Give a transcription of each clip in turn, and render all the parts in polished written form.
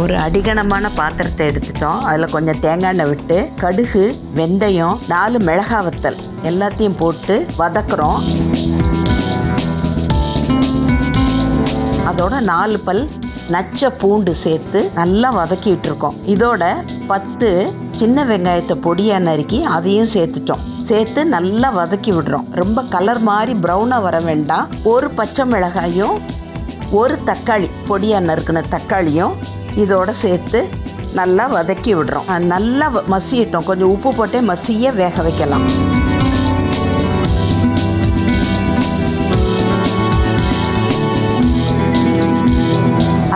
ஒரு அடிகனமான பாத்திரத்தை எடுத்துட்டோம். அதில் கொஞ்சம் தேங்காய் எண்ணெய் விட்டு கடுகு, வெந்தயம், 4 மிளகாய் வத்தல் எல்லாத்தையும் போட்டு வதக்குறோம். அதோட 4 பல் நச்ச பூண்டு சேர்த்து நல்லா வதக்கிட்டு இருக்கோம். இதோட 10 சின்ன வெங்காயத்தை பொடியாக நறுக்கி அதையும் சேர்த்துட்டோம். சேர்த்து நல்லா வதக்கி விடுறோம். ரொம்ப கலர் மாதிரி ப்ரௌனாக வர வேண்டாம். ஒரு பச்சை மிளகாயும் 1 தக்காளி பொடியாக நறுக்கின தக்காளியும் இதோட சேர்த்து நல்லா வதக்கி விடுறோம். நல்லா மசியட்டும். கொஞ்சம் உப்பு போட்டே மசிய வேக வைக்கலாம்.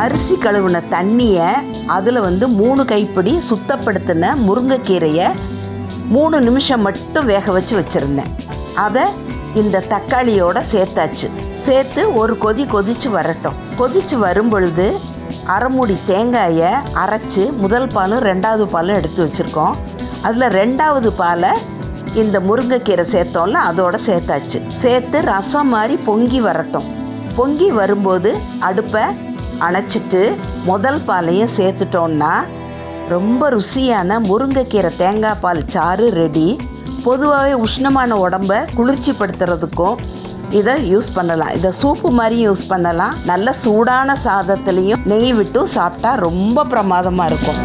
அரிசி கழுவுன தண்ணியை அதில் 3 கைப்பிடி சுத்தப்படுத்தின முருங்கைக்கீரையை 3 நிமிஷம் மட்டும் வேக வச்சு வச்சுருந்தேன். அதை இந்த தக்காளியோட சேர்த்தாச்சு. சேர்த்து ஒரு கொதிச்சு வரட்டும். கொதிச்சு வரும் பொழுது அரைமுடி தேங்காயை அரைச்சி முதல் பாலும் 2வது பாலும் எடுத்து வச்சுருக்கோம். அதில் 2வது பாலை இந்த முருங்கைக்கீரை சேர்த்தோம்ல அதோட சேர்த்தாச்சு. சேர்த்து ரசம் மாதிரி பொங்கி வரட்டும். பொங்கி வரும்போது அடுப்பை அணைச்சிட்டு முதல் பாலையும் சேர்த்துட்டோன்னா ரொம்ப ருசியான முருங்கைக்கீரை தேங்காய் பால் சாறு ரெடி. பொதுவாகவே உஷ்ணமான உடம்பை குளிர்ச்சிப்படுத்துறதுக்கும் இதை யூஸ் பண்ணலாம். இதை சூப்பு மாதிரி யூஸ் பண்ணலாம். நல்ல சூடான சாதத்துலேயும் நெய் விட்டும் சாப்பிட்டா ரொம்ப பிரமாதமாக இருக்கும்.